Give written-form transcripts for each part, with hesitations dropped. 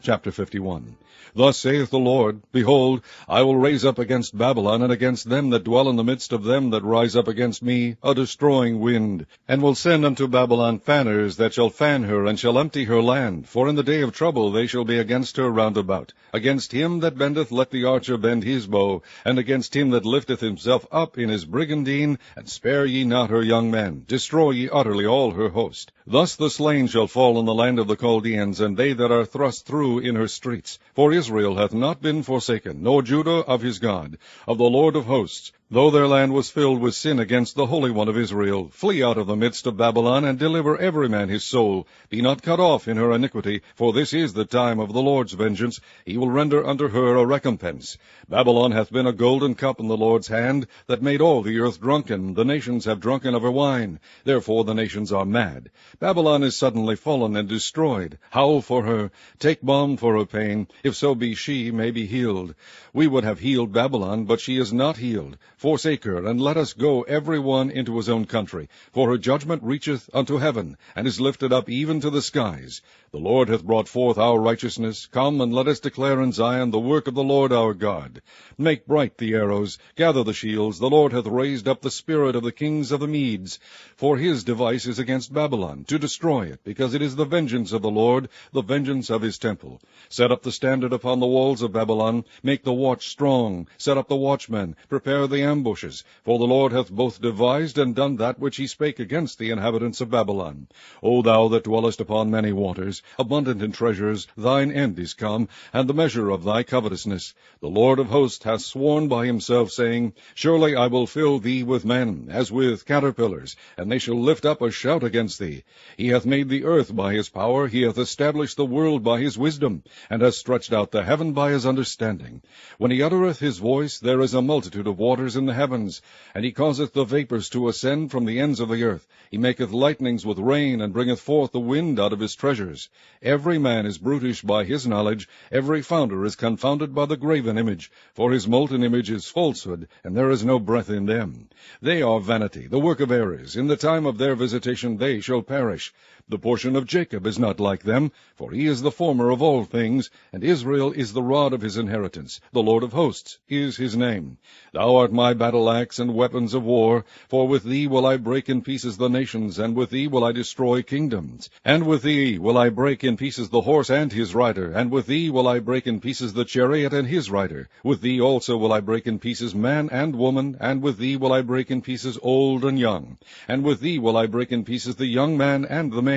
Chapter 51. Thus saith the Lord, Behold, I will raise up against Babylon, and against them that dwell in the midst of them that rise up against me, a destroying wind, and will send unto Babylon fanners that shall fan her, and shall empty her land. For in the day of trouble they shall be against her round about. Against him that bendeth let the archer bend his bow, and against him that lifteth himself up in his brigandine, and spare ye not her young men, destroy ye utterly all her host. Thus the slain shall fall in the land of the Chaldeans, and they that are thrust through in her streets. For Israel hath not been forsaken, nor Judah of his God, of the Lord of hosts, though their land was filled with sin against the Holy One of Israel. Flee out of the midst of Babylon, and deliver every man his soul. Be not cut off in her iniquity, for this is the time of the Lord's vengeance. He will render unto her a recompense. Babylon hath been a golden cup in the Lord's hand, that made all the earth drunken. The nations have drunken of her wine. Therefore the nations are mad. Babylon is suddenly fallen and destroyed. Howl for her. Take balm for her pain, if so be she may be healed. We would have healed Babylon, but she is not healed. Forsake her, and let us go every one into his own country. For her judgment reacheth unto heaven, and is lifted up even to the skies. The Lord hath brought forth our righteousness. Come, and let us declare in Zion the work of the Lord our God. Make bright the arrows, gather the shields. The Lord hath raised up the spirit of the kings of the Medes. For his device is against Babylon, to destroy it, because it is the vengeance of the Lord, the vengeance of his temple. Set up the standard upon the walls of Babylon. Make the watch strong. Set up the watchmen. Prepare the ambushes. For the Lord hath both devised and done that which he spake against the inhabitants of Babylon. O thou that dwellest upon many waters, abundant in treasures, thine end is come, and the measure of thy covetousness. The Lord of hosts hath sworn by himself, saying, Surely I will fill thee with men, as with caterpillars, and they shall lift up a shout against thee. He hath made the earth by his power, he hath established the world by his wisdom, and hath stretched out the heaven by his understanding. When he uttereth his voice, there is a multitude of waters in the heavens, and he causeth the vapors to ascend from the ends of the earth. He maketh lightnings with rain, and bringeth forth the wind out of his treasures. Every man is brutish by his knowledge, every founder is confounded by the graven image, for his molten image is falsehood, and there is no breath in them. They are vanity, the work of errors. In the time of their visitation they shall perish. The portion of Jacob is not like them, for he is the former of all things, and Israel is the rod of his inheritance. The Lord of hosts is his name. Thou art my battle-axe and weapons of war, for with thee will I break in pieces the nations, and with thee will I destroy kingdoms. And with thee will I break in pieces the horse and his rider, and with thee will I break in pieces the chariot and his rider. With thee also will I break in pieces man and woman, and with thee will I break in pieces old and young. And with thee will I break in pieces the young man and the maid.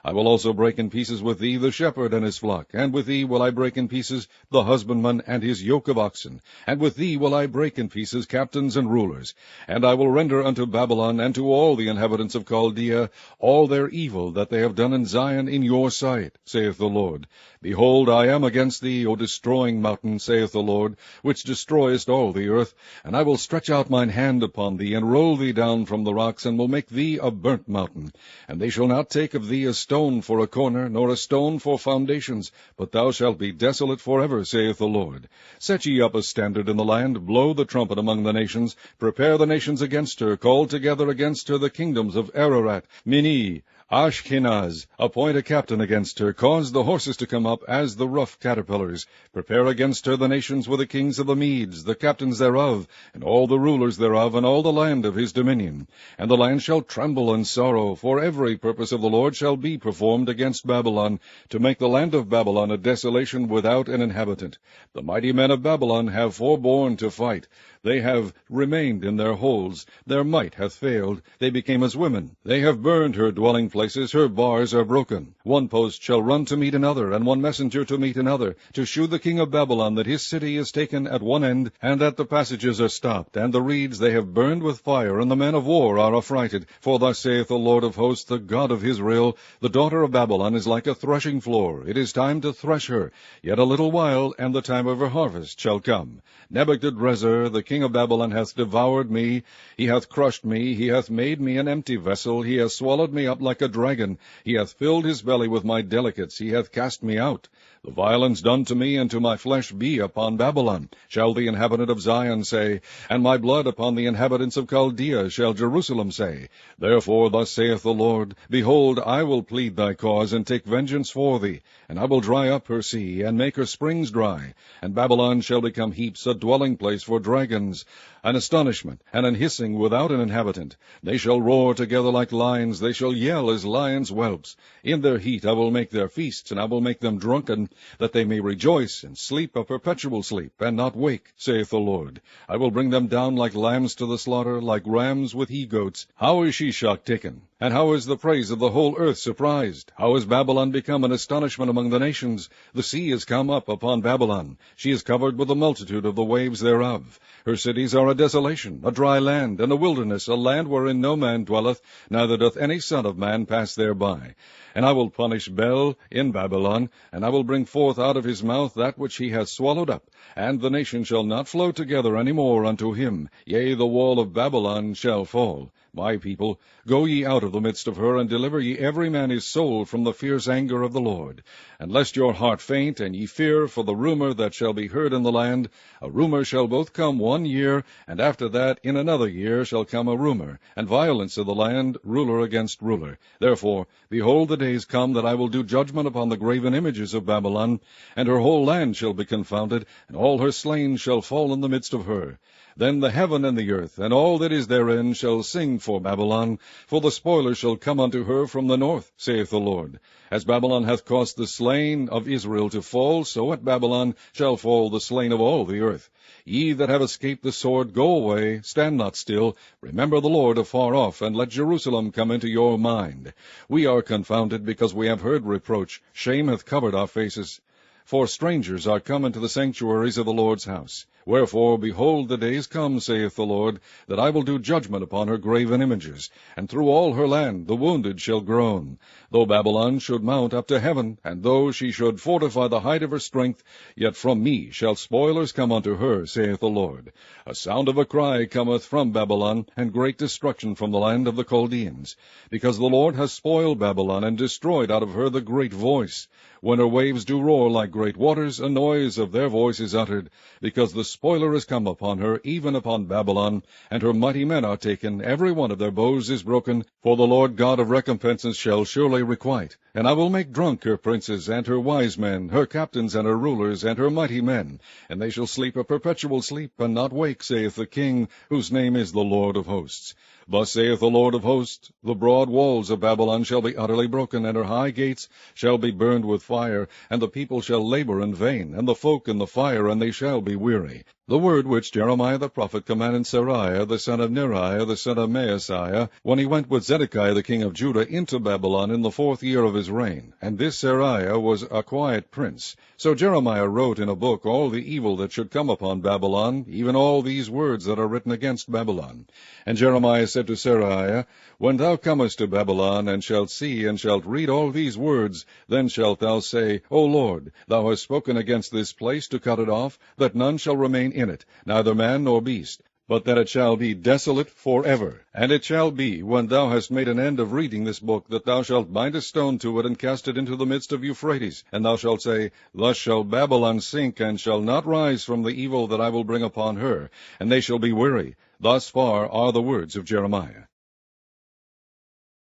I will also break in pieces with thee the shepherd and his flock, and with thee will I break in pieces the husbandman and his yoke of oxen, and with thee will I break in pieces captains and rulers. And I will render unto Babylon and to all the inhabitants of Chaldea all their evil that they have done in Zion in your sight, saith the Lord. Behold, I am against thee, O destroying mountain, saith the Lord, which destroyest all the earth. And I will stretch out mine hand upon thee, and roll thee down from the rocks, and will make thee a burnt mountain. And they shall not take of thee a stone for a corner, nor a stone for foundations, but thou shalt be desolate forever, saith the Lord. Set ye up a standard in the land, blow the trumpet among the nations, prepare the nations against her, call together against her the kingdoms of Ararat, Mini, Ashkenaz, appoint a captain against her, cause the horses to come up as the rough caterpillars. Prepare against her the nations with the kings of the Medes, the captains thereof, and all the rulers thereof, and all the land of his dominion. And the land shall tremble and sorrow, for every purpose of the Lord shall be performed against Babylon, to make the land of Babylon a desolation without an inhabitant. The mighty men of Babylon have forborne to fight. They have remained in their holes. Their might hath failed. They became as women. They have burned her dwelling places. Her bars are broken. One post shall run to meet another, and one messenger to meet another, to shew the king of Babylon that his city is taken at one end, and that the passages are stopped, and the reeds they have burned with fire, and the men of war are affrighted. For thus saith the Lord of hosts, the God of Israel, the daughter of Babylon is like a threshing floor. It is time to thresh her. Yet a little while, and the time of her harvest shall come. Nebuchadrezzar, the king of Babylon, hath devoured me. He hath crushed me. He hath made me an empty vessel. He hath swallowed me up like a a dragon. He hath filled his belly with my delicates. He hath cast me out. The violence done to me and to my flesh be upon Babylon, shall the inhabitant of Zion say, and my blood upon the inhabitants of Chaldea shall Jerusalem say. Therefore thus saith the Lord, Behold, I will plead thy cause, and take vengeance for thee, and I will dry up her sea, and make her springs dry. And Babylon shall become heaps, a dwelling place for dragons, an astonishment, and an hissing without an inhabitant. They shall roar together like lions, they shall yell as lions' whelps. In their heat I will make their feasts, and I will make them drunken, that they may rejoice and sleep a perpetual sleep, and not wake, saith the Lord. I will bring them down like lambs to the slaughter, like rams with he-goats. How is Shishak taken? And how is the praise of the whole earth surprised? How is Babylon become an astonishment among the nations? The sea is come up upon Babylon. She is covered with the multitude of the waves thereof. Her cities are a desolation, a dry land, and a wilderness, a land wherein no man dwelleth, neither doth any son of man pass thereby. And I will punish Bel in Babylon, and I will bring forth out of his mouth that which he hath swallowed up, and the nation shall not flow together any more unto him. Yea, the wall of Babylon shall fall. My people, go ye out of the midst of her, and deliver ye every man his soul from the fierce anger of the Lord. And lest your heart faint, and ye fear for the rumor that shall be heard in the land, a rumor shall both come 1 year, and after that in another year shall come a rumor, and violence of the land, ruler against ruler. Therefore, behold, the days come that I will do judgment upon the graven images of Babylon, and her whole land shall be confounded, and all her slain shall fall in the midst of her. Then the heaven and the earth, and all that is therein, shall sing for Babylon, for the spoiler shall come unto her from the north, saith the Lord. As Babylon hath caused the slain of Israel to fall, so at Babylon shall fall the slain of all the earth. Ye that have escaped the sword, go away, stand not still. Remember the Lord afar off, and let Jerusalem come into your mind. We are confounded, because we have heard reproach. Shame hath covered our faces. For strangers are come into the sanctuaries of the Lord's house. Wherefore, behold, the days come, saith the Lord, that I will do judgment upon her graven images, and through all her land the wounded shall groan. Though Babylon should mount up to heaven, and though she should fortify the height of her strength, yet from me shall spoilers come unto her, saith the Lord. A sound of a cry cometh from Babylon, and great destruction from the land of the Chaldeans, because the Lord hath spoiled Babylon, and destroyed out of her the great voice. When her waves do roar like great waters, a noise of their voice is uttered, because the spoiler is come upon her, even upon Babylon, and her mighty men are taken, every one of their bows is broken, for the Lord God of recompenses shall surely requite. And I will make drunk her princes, and her wise men, her captains, and her rulers, and her mighty men, and they shall sleep a perpetual sleep, and not wake, saith the King, whose name is the Lord of hosts. Thus saith the Lord of hosts, the broad walls of Babylon shall be utterly broken, and her high gates shall be burned with fire, and the people shall labor in vain, and the folk in the fire, and they shall be weary. The word which Jeremiah the prophet commanded Seraiah the son of Neriah the son of Maaseiah, when he went with Zedekiah the king of Judah into Babylon in the 4th year of his reign. And this Seraiah was a quiet prince. So Jeremiah wrote in a book all the evil that should come upon Babylon, even all these words that are written against Babylon. And Jeremiah said to Seraiah, When thou comest to Babylon, and shalt see, and shalt read all these words, then shalt thou say, O Lord, thou hast spoken against this place to cut it off, that none shall remain in it, neither man nor beast, but that it shall be desolate forever. And it shall be, when thou hast made an end of reading this book, that thou shalt bind a stone to it, and cast it into the midst of Euphrates. And thou shalt say, Thus shall Babylon sink, and shall not rise from the evil that I will bring upon her, and they shall be weary. Thus far are the words of Jeremiah.